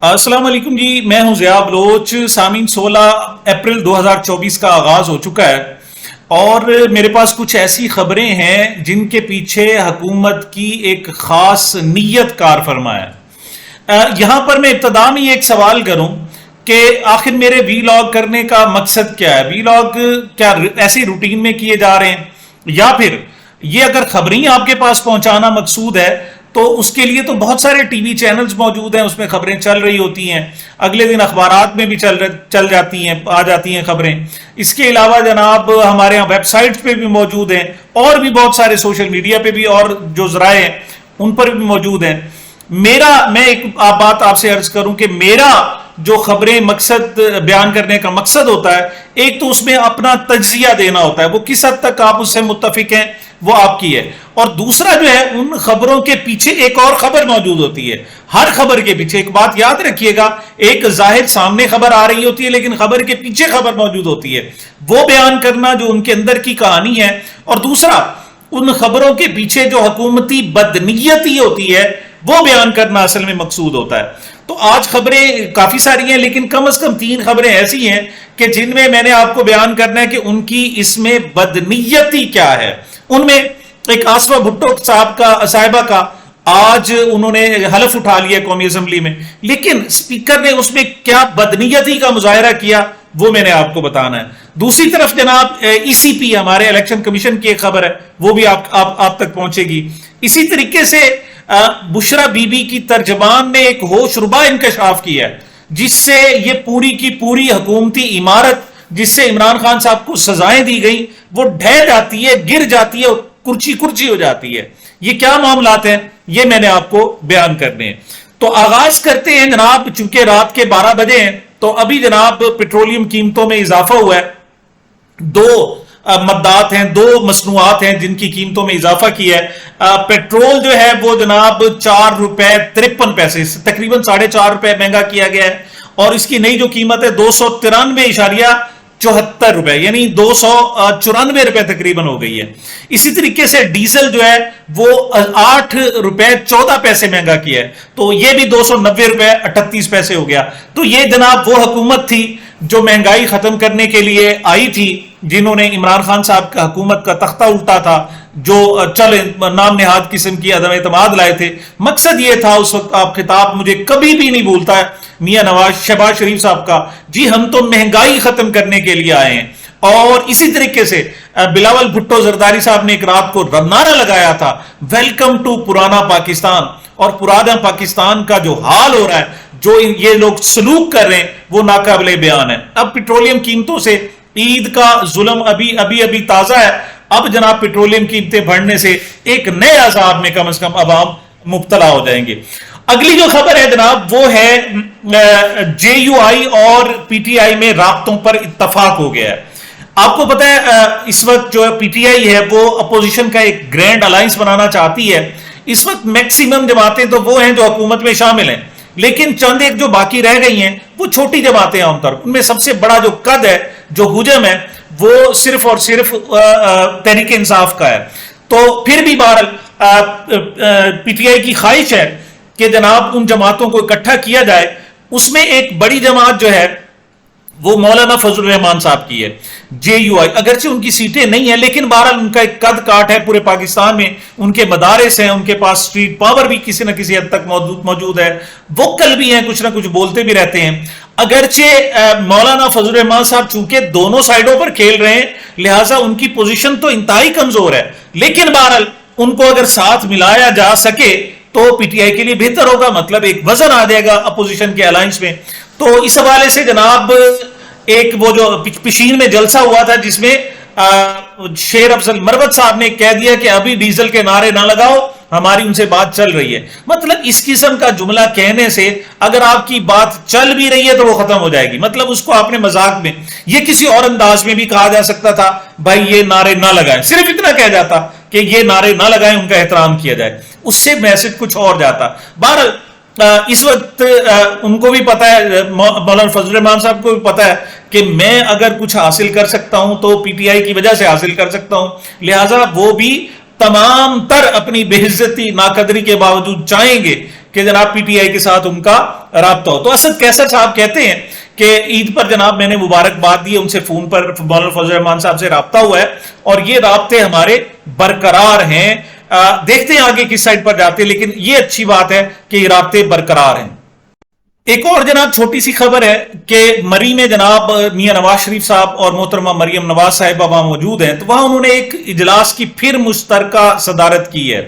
السلام علیکم جی، میں ہوں ضیاء بلوچ۔ سامعین، 16 اپریل 2024 کا آغاز ہو چکا ہے اور میرے پاس کچھ ایسی خبریں ہیں جن کے پیچھے حکومت کی ایک خاص نیت کار فرما ہے۔ یہاں پر میں ابتدا میں ایک سوال کروں کہ آخر میرے وی لاگ کرنے کا مقصد کیا ہے؟ وی لاگ کیا ایسی روٹین میں کیے جا رہے ہیں، یا پھر یہ اگر خبریں آپ کے پاس پہنچانا مقصود ہے تو اس کے لیے تو بہت سارے ٹی وی چینلز موجود ہیں، اس میں خبریں چل رہی ہوتی ہیں، اگلے دن اخبارات میں بھی چل جاتی ہیں، آ جاتی ہیں خبریں۔ اس کے علاوہ جناب ہمارے ہاں ویب سائٹس پہ بھی موجود ہیں، اور بھی بہت سارے سوشل میڈیا پہ بھی، اور جو ذرائع ہیں ان پر بھی موجود ہیں۔ میں ایک بات آپ سے عرض کروں کہ میرا جو خبریں مقصد بیان کرنے کا مقصد ہوتا ہے، ایک تو اس میں اپنا تجزیہ دینا ہوتا ہے، وہ کس حد تک آپ اس سے متفق ہیں وہ آپ کی ہے، اور دوسرا جو ہے ان خبروں کے پیچھے ایک اور خبر موجود ہوتی ہے۔ ہر خبر کے پیچھے ایک بات یاد رکھیے گا، ایک ظاہر سامنے خبر آ رہی ہوتی ہے لیکن خبر کے پیچھے خبر موجود ہوتی ہے، وہ بیان کرنا جو ان کے اندر کی کہانی ہے، اور دوسرا ان خبروں کے پیچھے جو حکومتی بدنیتی ہوتی ہے وہ بیان کرنا اصل میں مقصود ہوتا ہے۔ تو آج خبریں کافی ساری ہیں، لیکن کم از کم 3 خبریں ایسی ہیں کہ جن میں میں نے آپ کو بیان کرنا ہے کہ ان کی اس میں بدنیتی کیا ہے۔ ان میں ایک آصفہ بھٹو صاحبہ کا آج انہوں نے حلف اٹھا لیا قومی اسمبلی میں، لیکن اسپیکر نے اس میں کیا بدنیتی کا مظاہرہ کیا وہ میں نے آپ کو بتانا ہے۔ دوسری طرف جناب ای سی پی ہمارے الیکشن کمیشن کی ایک خبر ہے، وہ بھی آپ تک پہنچے گی۔ اسی طریقے سے بشرا بی بی کی ترجمان نے ایک ہوش ربا انکشاف کیا ہے، جس سے یہ پوری کی پوری حکومتی عمارت جس سے عمران خان صاحب کو سزائیں دی گئی وہ ڈھہ جاتی ہے، گر جاتی ہے، کرچی ہو جاتی ہے۔ یہ کیا معاملات ہیں یہ میں نے آپ کو بیان کرنے ہیں۔ تو آغاز کرتے ہیں جناب، چونکہ رات کے 12 بجے ہیں تو ابھی جناب پیٹرولیم قیمتوں میں اضافہ ہوا ہے۔ 2 مدات ہیں، 2 مصنوعات ہیں جن کی قیمتوں میں اضافہ کیا ہے۔ پیٹرول جو ہے وہ جناب 4 روپے 53 پیسے، تقریباً 4.5 روپے مہنگا کیا گیا ہے، اور اس کی نئی جو قیمت ہے 293.74 روپے، یعنی 294 روپے تقریباً ہو گئی ہے۔ اسی طریقے سے ڈیزل جو ہے وہ 8 روپے 14 پیسے مہنگا کیا ہے، تو یہ بھی 290 روپے 38 پیسے ہو گیا۔ تو یہ جناب وہ حکومت تھی جو مہنگائی ختم کرنے کے لیے آئی تھی، جنہوں نے عمران خان صاحب کا حکومت کا تختہ الٹا تھا، جو نام نہاد قسم کی عدم اعتماد لائے تھے۔ مقصد یہ تھا اس وقت، آپ خطاب مجھے کبھی بھی نہیں بھولتا ہے میاں شہباز شریف صاحب کا، جی ہم تو مہنگائی ختم کرنے کے لیے آئے ہیں۔ اور اسی طریقے سے بلاول بھٹو زرداری صاحب نے ایک رات کو نعرہ لگایا تھا، ویلکم ٹو پرانا پاکستان، اور پرانا پاکستان کا جو حال ہو رہا ہے، جو یہ لوگ سلوک کر رہے ہیں وہ ناقابل بیان ہے۔ اب پیٹرولیم قیمتوں سے عید کا ظلم ابھی تازہ ہے، اب جناب پیٹرولیم قیمتیں بڑھنے سے ایک نئے عذاب میں کم از کم عوام مبتلا ہو جائیں گے۔ اگلی جو خبر ہے جناب وہ ہے جے یو آئی اور پی ٹی آئی میں رابطوں پر اتفاق ہو گیا ہے۔ آپ کو پتا ہے اس وقت جو پی ٹی آئی ہے وہ اپوزیشن کا ایک گرینڈ الائنس بنانا چاہتی ہے۔ اس وقت میکسیمم جماعتیں تو وہ ہیں جو حکومت میں شامل ہیں، لیکن چند ایک جو باقی رہ گئی ہیں وہ چھوٹی جماعتیں عام طور پر، ان میں سب سے بڑا جو قد ہے، جو حجم ہے، وہ صرف اور صرف تحریک انصاف کا ہے۔ تو پھر بھی بہرحال پی ٹی آئی کی خواہش ہے کہ جناب ان جماعتوں کو اکٹھا کیا جائے۔ اس میں ایک بڑی جماعت جو ہے وہ مولانا فضل الرحمان صاحب کی ہے، جے یو آئی۔ اگرچہ ان کی سیٹیں نہیں ہیں لیکن بہرحال ان کا ایک قد کاٹ ہے پورے پاکستان میں، ان کے مدارس ہیں، ان کے پاس اسٹریٹ پاور بھی کسی نہ کسی حد تک موجود ہے، ووکل بھی ہیں، کچھ نہ کچھ بولتے بھی رہتے ہیں۔ اگرچہ مولانا فضل الرحمان صاحب چونکہ دونوں سائڈوں پر کھیل رہے ہیں، لہٰذا ان کی پوزیشن تو انتہائی کمزور ہے، لیکن بہرحال ان کو اگر ساتھ ملایا جا سکے تو پی ٹی آئی کے لیے بہتر ہوگا، مطلب ایک وزن آ جائے گا اپوزیشن کے الائنس میں۔ تو اس حوالے سے جناب ایک وہ جو پشین میں جلسہ ہوا تھا جس میں شیر افضل مروت صاحب نے کہہ دیا کہ ابھی ڈیزل کے نعرے نہ لگاؤ، ہماری ان سے بات چل رہی ہے۔ مطلب اس قسم کا جملہ کہنے سے اگر آپ کی بات چل بھی رہی ہے تو وہ ختم ہو جائے گی، مطلب اس کو آپ نے مذاق میں، یہ کسی اور انداز میں بھی کہا جا سکتا تھا، بھائی یہ نعرے نہ لگائیں، صرف اتنا کہہ جاتا کہ یہ نعرے نہ لگائیں، ان کا احترام کیا جائے، اس سے میسج کچھ اور جاتا۔ بہرحال اس وقت ان کو بھی پتا ہے، مولانا فضل الرحمان صاحب کو بھی پتا ہے کہ میں اگر کچھ حاصل کر سکتا ہوں تو پی ٹی آئی کی وجہ سے حاصل کر سکتا ہوں، لہٰذا وہ بھی تمام تر اپنی بے عزتی ناقدری کے باوجود چاہیں گے کہ جناب پی ٹی آئی کے ساتھ ان کا رابطہ ہو. تو اسد کیسر صاحب کہتے ہیں کہ عید پر جناب میں نے مبارکباد دی ہے، ان سے فون پر مولانا فضل الرحمان صاحب سے رابطہ ہوا ہے اور یہ رابطے ہمارے برقرار ہیں. دیکھتے ہیں آگے کس سائڈ پر جاتے ہیں، لیکن یہ اچھی بات ہے کہ یہ رابطے برقرار ہیں. ایک اور جناب چھوٹی سی خبر ہے کہ مری میں جناب میاں نواز شریف صاحب اور محترمہ مریم نواز صاحبہ وہاں موجود ہیں، تو وہاں انہوں نے ایک اجلاس کی پھر مشترکہ صدارت کی ہے.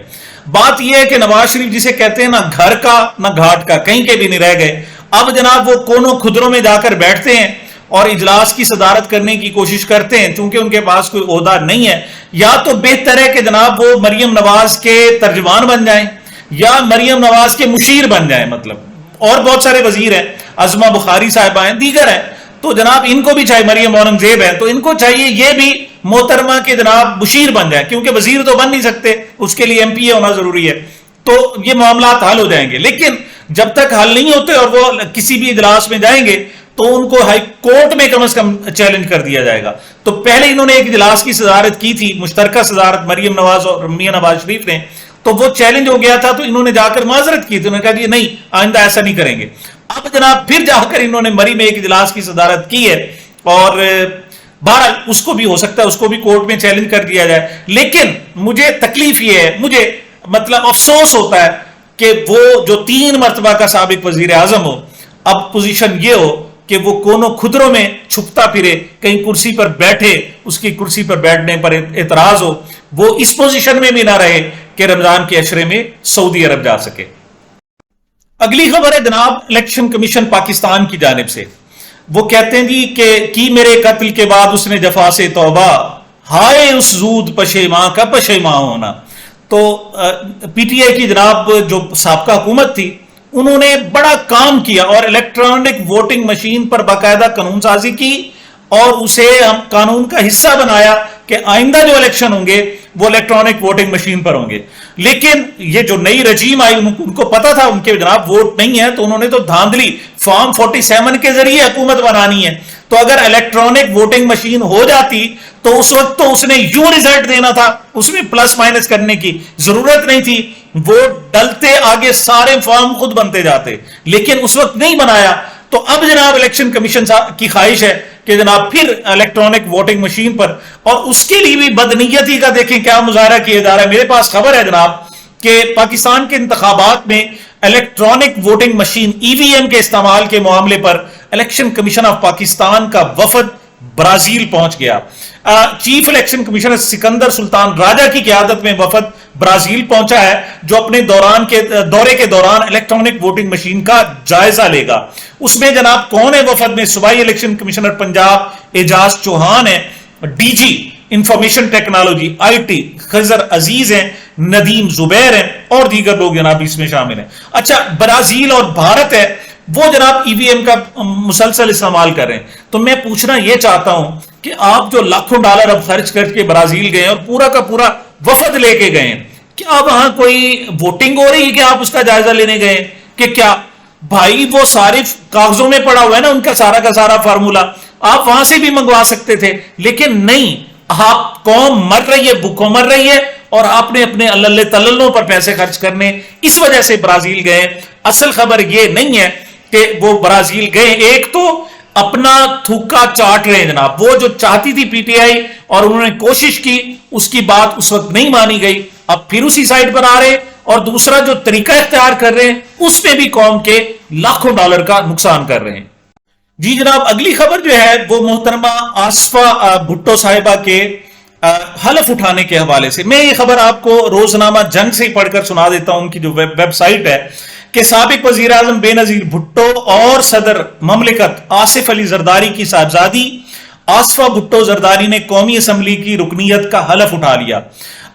بات یہ ہے کہ نواز شریف جسے کہتے ہیں نہ گھر کا نہ گھاٹ کا، کہیں کے بھی نہیں رہ گئے. اب جناب وہ کونوں کھدروں میں جا کر بیٹھتے ہیں اور اجلاس کی صدارت کرنے کی کوشش کرتے ہیں. چونکہ ان کے پاس کوئی عہدہ نہیں ہے، یا تو بہتر ہے کہ جناب وہ مریم نواز کے ترجمان بن جائیں یا مریم نواز کے مشیر بن جائیں. مطلب اور بہت سارے وزیر ہیں، عظمہ بخاری صاحبہ ہیں، دیگر ہیں، تو جناب ان کو بھی چاہیے، مریم اورنگزیب ہیں تو ان کو چاہیے یہ بھی محترمہ کے جناب مشیر بن جائے، کیونکہ وزیر تو بن نہیں سکتے، اس کے لیے MP ہونا ضروری ہے. تو یہ معاملات حل ہو جائیں گے. لیکن جب تک حل نہیں ہوتے اور وہ کسی بھی اجلاس میں جائیں گے تو ان کو ہائی کورٹ میں کم از کم چیلنج کر دیا جائے گا. تو پہلے انہوں نے ایک اجلاس کی صدارت کی تھی، مشترکہ صدارت مریم نواز اور میاں نواز شریف نے، تو وہ چیلنج ہو گیا تھا تو انہوں نے جا کر معذرت کی تھی، انہوں نے کہا کہ نہیں آئندہ ایسا نہیں کریں گے. اب جناب پھر جا کر انہوں نے مری میں ایک اجلاس کی صدارت کی ہے اور بہرحال اس کو بھی ہو سکتا ہے اس کو بھی کورٹ میں چیلنج کر دیا جائے. لیکن مجھے تکلیف یہ ہے، مجھے مطلب افسوس ہوتا ہے کہ وہ جو 3 مرتبہ کا سابق وزیر اعظم ہو، اب پوزیشن یہ ہو کہ وہ کونوں کھدروں میں چھپتا پھرے، کہیں کرسی پر بیٹھے، اس کی کرسی پر بیٹھنے پر اعتراض ہو، وہ اس پوزیشن میں بھی نہ رہے کہ رمضان کے عشرے میں سعودی عرب جا سکے. اگلی خبر ہے جناب الیکشن کمیشن پاکستان کی جانب سے. وہ کہتے ہیں جی کہ کی میرے قتل کے بعد اس نے جفا سے توبہ، ہائے اس زود پشیماں کا پشیماں ہونا. تو PTI کی جناب جو سابقہ حکومت تھی انہوں نے بڑا کام کیا اور الیکٹرانک ووٹنگ مشین پر باقاعدہ قانون سازی کی اور اسے ہم قانون کا حصہ بنایا کہ آئندہ جو الیکشن ہوں گے وہ الیکٹرانک ووٹنگ مشین پر ہوں گے. لیکن یہ جو نئی رجیم آئی ان کو پتا تھا ان کے جناب ووٹ نہیں ہے، تو انہوں نے تو دھاندلی فارم 47 کے ذریعے حکومت بنانی ہے. تو اگر الیکٹرانک ووٹنگ مشین ہو جاتی تو اس وقت تو اس نے یوں رزلٹ دینا تھا، اس میں پلس مائنس کرنے کی ضرورت نہیں تھی، ووٹ ڈلتے آگے سارے فارم خود بنتے جاتے، لیکن اس وقت نہیں بنایا. تو اب جناب الیکشن کمیشن کی خواہش ہے کہ جناب پھر الیکٹرانک ووٹنگ مشین پر، اور اس کے لیے بھی بدنیتی کا دیکھیں کیا مظاہرہ کیا جا رہا ہے. میرے پاس خبر ہے جناب کہ پاکستان کے انتخابات میں الیکٹرانک ووٹنگ مشین EVM کے استعمال کے معاملے پر الیکشن کمیشن آف پاکستان کا وفد برازیل پہنچ گیا. چیف الیکشن کمیشنر سکندر سلطان راجہ کی قیادت میں وفد برازیل پہنچا ہے جو اپنے دورے کے دوران الیکٹرانک ووٹنگ مشین کا جائزہ لے گا. اس میں جناب کون ہے وفد میں؟ صوبائی الیکشن کمیشنر پنجاب اعجاز چوہان ہے، DG انفارمیشن ٹیکنالوجی IT خضر عزیز ہیں، ندیم زبیر ہیں اور دیگر لوگ جناب اس میں شامل ہیں. اچھا برازیل اور بھارت ہے وہ جناب EVM کا مسلسل استعمال کر رہے ہیں. تو میں پوچھنا یہ چاہتا ہوں کہ آپ جو لاکھوں ڈالر اب خرچ کر کے برازیل گئے اور پورا کا پورا وفد لے کے گئے، کیا وہاں کوئی ووٹنگ ہو رہی ہے کہ آپ اس کا جائزہ لینے گئے کہ کیا؟ بھائی وہ سارے کاغذوں میں پڑا ہوا ہے نا ان کا سارا فارمولا، آپ وہاں سے بھی منگوا سکتے تھے. لیکن نہیں، آپ قوم مر رہی ہے، بھوکوں مر رہی ہے اور آپ نے اپنے اللہ تللوں پر پیسے خرچ کرنے، اس وجہ سے برازیل گئے. اصل خبر یہ نہیں ہے کہ وہ برازیل گئے، ایک تو اپنا تھوکا چاٹ رہے ہیں جناب. وہ جو چاہتی تھی PTI اور انہوں نے کوشش کی، اس کی بات اس وقت نہیں مانی گئی، اب پھر اسی سائڈ پر آ رہے، اور دوسرا جو طریقہ اختیار کر رہے ہیں اس میں بھی قوم کے لاکھوں ڈالر کا نقصان کر رہے ہیں. جی جناب اگلی خبر جو ہے وہ محترمہ آصفہ بھٹو صاحبہ کے حلف اٹھانے کے حوالے سے. میں یہ خبر آپ کو روزنامہ جنگ سے پڑھ کر سنا دیتا ہوں، ان کی جو ویب سائٹ ہے کہ سابق وزیر اعظم بے نظیر بھٹو اور صدر مملکت آصف علی زرداری کی صاحبزادی آصفہ بھٹو زرداری نے قومی اسمبلی کی رکنیت کا حلف اٹھا لیا.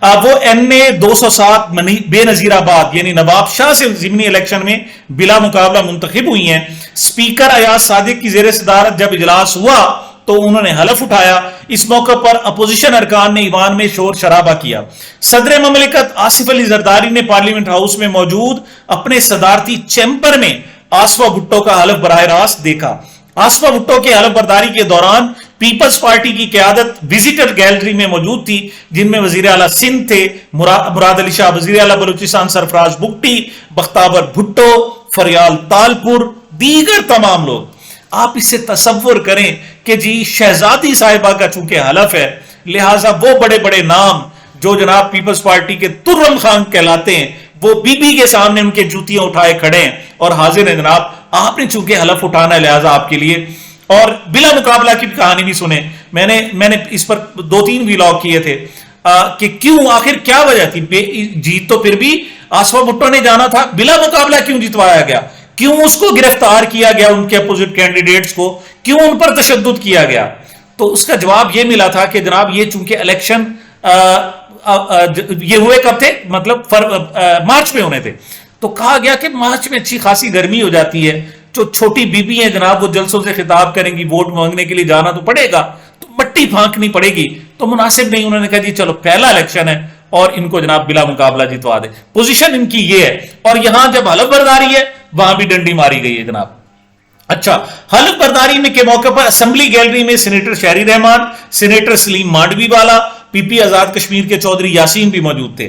وہ NA 207 بے نظیر آباد یعنی نواب شاہ سے ضمنی الیکشن میں بلا مقابلہ منتخب ہوئی ہیں. اسپیکر ایاز صادق کی زیر صدارت جب اجلاس ہوا تو انہوں نے حلف اٹھایا. اس موقع پر اپوزیشن ارکان نے ایوان میں شور شرابہ کیا. صدر مملکت آصف علی زرداری نے پارلیمنٹ ہاؤس میں موجود اپنے صدارتی چیمبر میں آصفہ بھٹو کا حلف براہ راست دیکھا. آصفہ بھٹو کے حلف برداری کے دوران پیپلز پارٹی کی قیادت وزیٹر گیلری میں موجود تھی، جن میں وزیر اعلیٰ سندھ تھے مراد علی شاہ، وزیر اعلیٰ بلوچستان سرفراز بگٹی، بختیار بھٹو، فریال تالپور دیگر تمام لوگ. آپ اس سے تصور کریں کہ جی شہزادی صاحبہ کا چونکہ حلف ہے، لہٰذا وہ بڑے بڑے نام جو جناب پیپلز پارٹی کے ترم خان کہلاتے ہیں وہ بی بی کے سامنے ان کے جوتیاں اٹھائے کھڑے ہیں اور حاضر ہیں جناب. آپ نے چونکہ حلف اٹھانا ہے لہٰذا آپ کے لیے. اور بلا مقابلہ کی کہانی بھی سنیں، میں نے اس پر 2-3 ویلاگ کیے تھے کہ کیوں، آخر کیا وجہ تھی. جیت تو پھر بھی آصفہ بھٹو نے جانا تھا، بلا مقابلہ کیوں جتوایا گیا، کیوں اس کو گرفتار کیا گیا، ان کے اپوزٹ کینڈیڈیٹس کو کیوں ان پر تشدد کیا گیا. تو اس کا جواب یہ ملا تھا کہ جناب یہ چونکہ الیکشن یہ ہوئے کب تھے، مطلب مارچ میں ہونے تھے، تو کہا گیا کہ مارچ میں اچھی خاصی گرمی ہو جاتی ہے، جو چھوٹی بی بی ہیں جناب وہ جلسوں سے خطاب کریں گی، ووٹ مانگنے کے لیے جانا تو پڑے گا، تو مٹی پھانکنی پڑے گی، تو مناسب نہیں. انہوں نے کہا جی چلو پہلا الیکشن ہے اور ان کو جناب بلا مقابلہ جتوا دے. پوزیشن ان کی یہ ہے. اور یہاں جب حلف برداری ہے وہاں بھی ڈنڈی ماری گئی ہے جناب. اچھا، حلف برداری کے موقع پر اسمبلی گیلری میں سینیٹر شہری رحمان، سینیٹر سلیم مانڈوی والا، پی پی آزاد کشمیر کے چودھری یاسین بھی موجود تھے.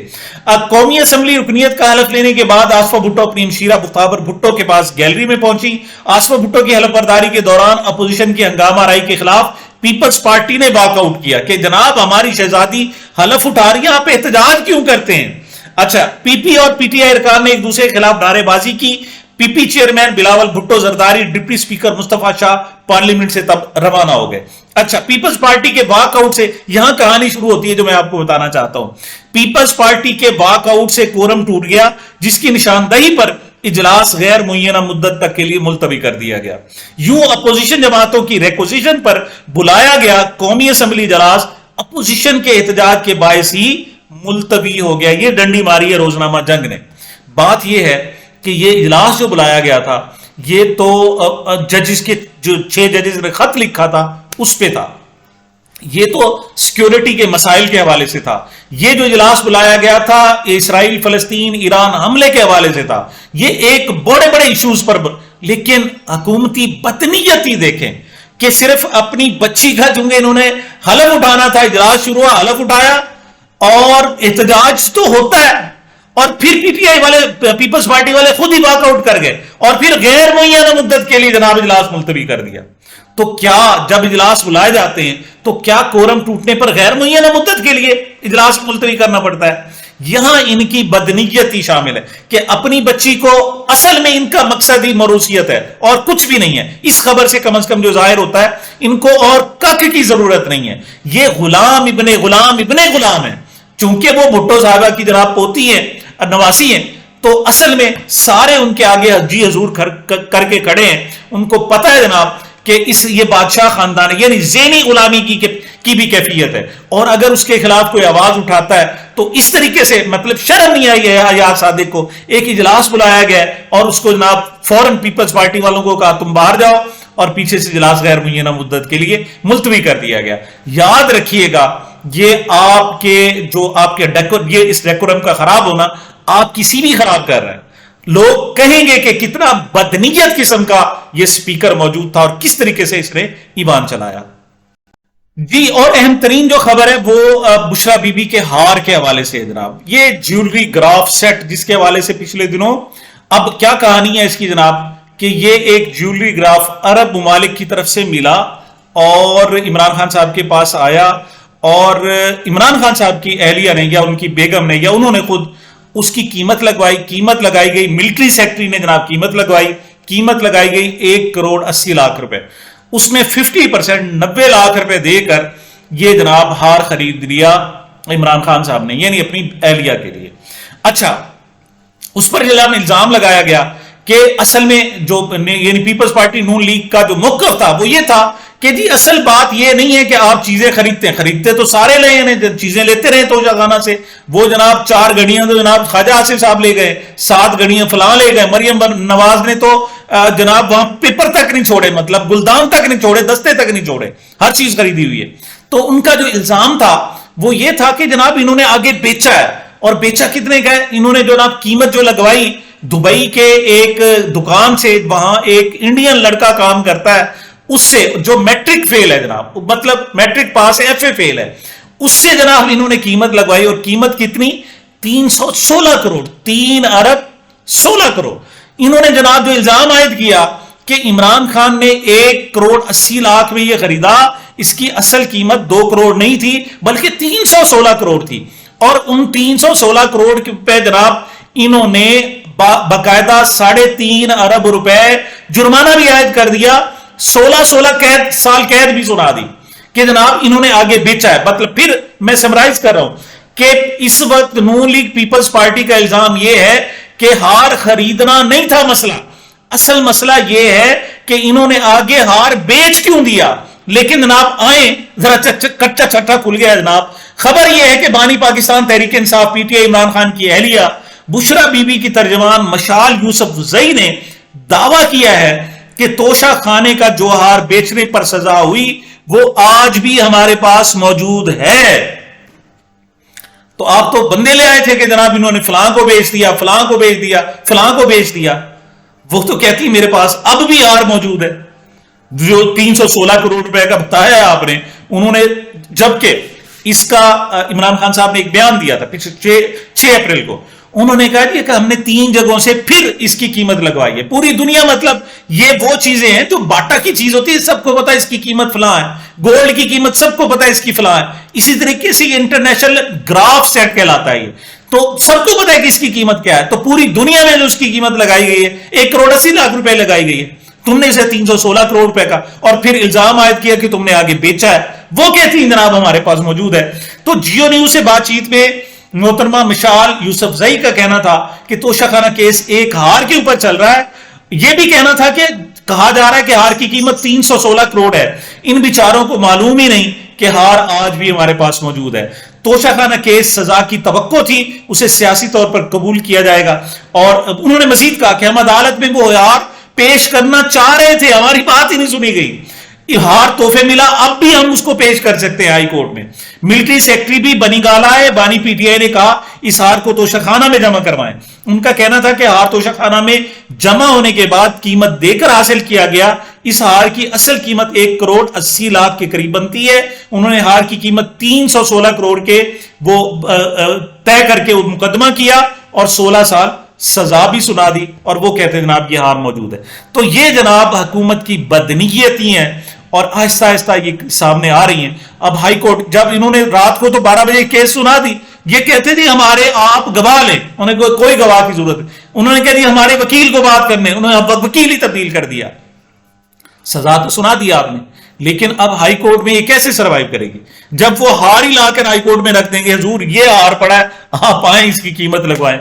قومی اسمبلی رکنیت کا حلف لینے کے بعد آصفہ بھٹو اپنی ہمشیرہ مختبر بھٹو کے پاس گیلری میں پہنچی. آصفہ بھٹو کی حلف برداری کے دوران اپوزیشن کی ہنگامہ آرائی کے خلاف پیپلز پارٹی نے واک آؤٹ کیا کہ جناب ہماری شہزادی حلف اٹھا رہی ہے، آپ احتجاج کیوں کرتے ہیں. اچھا، پی پی اور پی ٹی آئی ارکان نے ایک دوسرے کے خلاف نعرے بازی کی. P P chairman Bilawal Bhutto Zardari, deputy speaker Mustafa Shah parliament سے تب روانہ ہو گئے. اچھا، پیپلز پارٹی کے واک آؤٹ سے یہاں کہانی شروع ہوتی ہے جو میں آپ کو بتانا چاہتا ہوں. پیپلز پارٹی کے واک آؤٹ سے کورم ٹوٹ گیا، جس کی نشاندہی پر اجلاس غیر معینہ مدت تک کے لیے ملتوی کر دیا گیا. یوں اپوزیشن جماعتوں کی ریکوزیشن پر بلایا گیا قومی اسمبلی اجلاس اپوزیشن کے احتجاج کے باعث ہی ملتوی ہو گیا. یہ ڈنڈی ماری ہے روزنامہ جنگ نے. بات یہ ہے کہ یہ اجلاس جو بلایا گیا تھا یہ تو ججز کے جو 6 ججز نے خط لکھا تھا اس پہ تھا، یہ تو سیکیورٹی کے مسائل کے حوالے سے تھا. یہ جو اجلاس بلایا گیا تھا اسرائیل فلسطین ایران حملے کے حوالے سے تھا. یہ ایک بڑے بڑے ایشوز پر، لیکن حکومتی بدنیتی دیکھیں کہ صرف اپنی بچی کا چونکہ انہوں نے حلف اٹھانا تھا، اجلاس شروع ہوا، حلف اٹھایا اور احتجاج تو ہوتا ہے، اور پھر پی ٹی آئی والے پیپلز پارٹی والے خود ہی واک آؤٹ کر گئے اور پھر غیر معینہ مدت کے لیے جناب اجلاس ملتوی کر دیا. تو کیا جب اجلاس بلائے جاتے ہیں تو کیا کورم ٹوٹنے پر غیر معینہ مدت کے لیے اجلاس ملتوی کرنا پڑتا ہے؟ یہاں ان کی بدنیتی شامل ہے کہ اپنی بچی کو، اصل میں ان کا مقصد ہی موروثیت ہے اور کچھ بھی نہیں ہے. اس خبر سے کم از کم جو ظاہر ہوتا ہے ان کو اور کک کی ضرورت نہیں ہے. یہ غلام ابن غلام ابن غلام ہے. چونکہ وہ بھٹو صاحبہ کی جناب پوتی ہیں، نواسی ہیں، تو اصل میں سارے ان کے آگے جی حضور کر کے کھڑے ہیں. ان کو پتہ ہے جناب کہ یہ بادشاہ خاندان ہے، یعنی ذہنی غلامی کی بھی کیفیت ہے. اور اگر اس کے خلاف کوئی آواز اٹھاتا ہے تو اس طریقے سے مطلب شرم نہیں آئی ہے حیات صادق کو. ایک اجلاس بلایا گیا اور اس کو جناب فوراً پیپلز پارٹی والوں کو کہا تم باہر جاؤ، اور پیچھے سے اجلاس غیر معینہ مدت کے لیے ملتوی کر دیا گیا. یاد رکھیے گا یہ آپ کے یہ اس ڈیکورم کا خراب ہونا آپ کسی بھی خراب کر رہے ہیں. لوگ کہیں گے کہ کتنا بدنیت قسم کا یہ سپیکر موجود تھا اور کس طریقے سے اس نے ایوان چلایا. جی، اور اہم ترین جو خبر ہے وہ بشرا بی بی کے ہار کے حوالے سے ہے جناب. یہ جیولری گراف سیٹ جس کے حوالے سے پچھلے دنوں، اب کیا کہانی ہے اس کی جناب کہ یہ ایک جیولری گراف عرب ممالک کی طرف سے ملا اور عمران خان صاحب کے پاس آیا، اور عمران خان صاحب کی اہلیہ نے یا ان کی بیگم نے یا انہوں نے خود اس کی قیمت لگائی گئی. ملٹری سیکٹری نے جناب قیمت لگائی گئی 1,80,00,000 روپے. اس میں 50% 90 لاکھ روپے دے کر یہ جناب ہار خرید لیا عمران خان صاحب نے، یعنی اپنی اہلیہ کے لیے. اچھا، اس پر جناب الزام لگایا گیا کہ اصل میں جو یعنی پیپلز پارٹی نون لیگ کا جو موقف تھا وہ یہ تھا کہ جی اصل بات یہ نہیں ہے کہ آپ چیزیں خریدتے تو سارے لے ہیں، چیزیں لیتے رہے تو جگانا سے. وہ جناب 4 گھڑیاں تو جناب خواجہ آصف صاحب لے گئے، 7 گھڑیاں فلاں لے گئے، مریم نواز نے تو جناب وہاں پیپر تک نہیں چھوڑے، مطلب گلدان تک نہیں چھوڑے، دستے تک نہیں چھوڑے، ہر چیز خریدی ہوئی ہے. تو ان کا جو الزام تھا وہ یہ تھا کہ جناب انہوں نے آگے بیچا ہے، اور بیچا کتنے کا ہے؟ انہوں نے جناب قیمت جو لگوائی دبئی کے ایک دکان سے، وہاں ایک انڈین لڑکا کام کرتا ہے، اس سے جو میٹرک فیل ہے جناب، مطلب میٹرک پاس ہے، ایف اے فیل ہے، اس سے جناب انہوں نے قیمت لگوائی. اور قیمت کتنی؟ 316 کروڑ، 3 ارب 16 کروڑ. انہوں نے جناب جو الزام عائد کیا کہ عمران خان نے 1,80,00,000 میں یہ خریدا، اس کی اصل قیمت 2 کروڑ نہیں تھی بلکہ 316 کروڑ تھی، اور ان 316 کروڑ پہ جناب انہوں نے باقاعدہ 3.5 ارب روپے جرمانہ بھی عائد کر دیا، 16 سال قید بھی سنا دی کہ جناب انہوں نے آگے بیچا ہے۔ مطلب پھر میں سمرائز کر رہا ہوں کہ اس وقت نون لیگ پیپلز پارٹی کا الزام یہ ہے کہ ہار خریدنا نہیں تھا مسئلہ، اصل مسئلہ یہ ہے کہ انہوں نے آگے ہار بیچ کیوں دیا۔ لیکن جناب آئیں ذرا کچا چھٹا کھل گیا جناب۔ خبر یہ ہے کہ بانی Pakistan Tehreek Insaf P T I Imran Khan کی اہلیہ بشرا بی بی کی ترجمان مشال یوسفزئی نے دعویٰ کیا ہے کہ توشہ خانے کا جو ہار بیچنے پر سزا ہوئی وہ آج بھی ہمارے پاس موجود ہے۔ تو آپ تو بندے لے آئے تھے کہ جناب انہوں نے فلاں کو بیچ دیا، فلاں کو بیچ دیا، فلاں کو بیچ دیا، وہ تو کہتی میرے پاس اب بھی ہار موجود ہے جو 316 کروڑ روپے کا بتایا آپ نے۔ انہوں نے جبکہ اس کا عمران خان صاحب نے ایک بیان دیا تھا پچھلے 6 اپریل کو، انہوں نے کہا کہ ہم نے 3 جگہوں سے پھر اس کی قیمت لگوائی ہے۔ پوری دنیا مطلب یہ وہ چیزیں ہیں جو باٹا کی چیز ہوتی ہے، سب کو پتا ہے اس کی قیمت فلاں ہے، گولڈ کی قیمت سب کو پتا ہے اس کی فلاں ہے، اسی طریقے سے یہ انٹرنیشنل گراف سیٹ کہلاتا ہے، یہ تو سب کو پتا ہے کہ اس کی قیمت کیا ہے۔ تو پوری دنیا میں جو اس کی قیمت لگائی گئی ہے 1,80,00,000 روپے لگائی گئی ہے، تم نے اسے 316 کروڑ روپے کا، اور پھر الزام عائد کیا کہ تم نے آگے بیچا ہے، وہ کہتی ہیں جناب ہمارے پاس موجود ہے۔ تو جیو نیوز سے بات چیت میں محترمہ مشال یوسفزئی کا کہنا تھا کہ توشہ خانہ کیس ایک ہار کے اوپر چل رہا ہے، یہ بھی کہنا تھا کہ کہا جا رہا ہے کہ ہار کی قیمت 316 کروڑ ہے، ان بیچاروں کو معلوم ہی نہیں کہ ہار آج بھی ہمارے پاس موجود ہے۔ توشہ خانہ کیس سزا کی توقع تھی، اسے سیاسی طور پر قبول کیا جائے گا، اور انہوں نے مزید کہا کہ ہم عدالت میں وہ ہار پیش کرنا چاہ رہے تھے، ہماری بات ہی نہیں سنی گئی، ہار تحفے ملا، اب بھی ہم اس کو پیش کر سکتے ہیں ہائی کورٹ میں۔ ملٹری سیکٹری بھی بنی گالا ہے، بانی پی ٹی آئی نے کہا اس ہار کو توشہ خانہ میں جمع کروائیں۔ ان کا کہنا تھا کہ ہار توشہ خانہ میں جمع ہونے کے بعد قیمت دے کر حاصل کیا گیا، اس ہار کی اصل قیمت 1,80,00,000 کے قریب بنتی ہے۔ انہوں نے ہار کی قیمت 316 کروڑ کے وہ طے کر کے وہ مقدمہ کیا اور 16 سال سزا بھی سنا دی، اور وہ کہتے ہیں جناب یہ ہار موجود ہے۔ تو یہ جناب حکومت کی بدنیتی ہیں، اور آہستہ آہستہ یہ سامنے آ رہی ہیں۔ اب ہائی کورٹ جب انہوں نے رات کو تو 12 بجے کیس سنا دی، یہ کہتے تھے ہمارے آپ گواہ لیں، انہیں کوئی گواہ کی ضرورت ہے، انہوں نے کہہ دیا ہمارے وکیل کو بات کرنے، انہوں نے وکیل ہی تبدیل کر دیا۔ سزا تو سنا دیا آپ نے، لیکن اب ہائی کورٹ میں یہ کیسے سروائیو کرے گی جب وہ ہار ہی لا کر ہائی کورٹ میں رکھ دیں گے، حضور یہ ہار پڑا ہے آپ آئیں اس کی قیمت لگوائیں،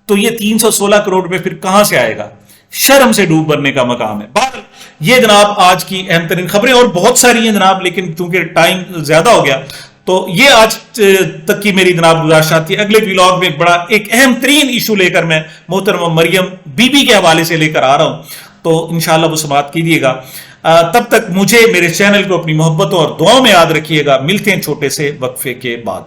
تو یہ 316 کروڑ روپے پھر کہاں سے آئے گا؟ شرم سے ڈوب مرنے کا مقام ہے۔ بہرحال یہ جناب آج کی اہم ترین خبریں، اور بہت ساری ہیں جناب، لیکن چونکہ ٹائم زیادہ ہو گیا تو یہ آج تک کی میری جناب گزارشات تھی۔ اگلے ویلاگ میں ایک اہم ترین ایشو لے کر میں محترمہ مریم بی بی کے حوالے سے لے کر آ رہا ہوں، تو انشاءاللہ وہ سماعت کیجیے گا۔ تب تک مجھے میرے چینل کو اپنی محبتوں اور دعاؤں میں یاد رکھیے گا۔ ملتے ہیں چھوٹے سے وقفے کے بعد۔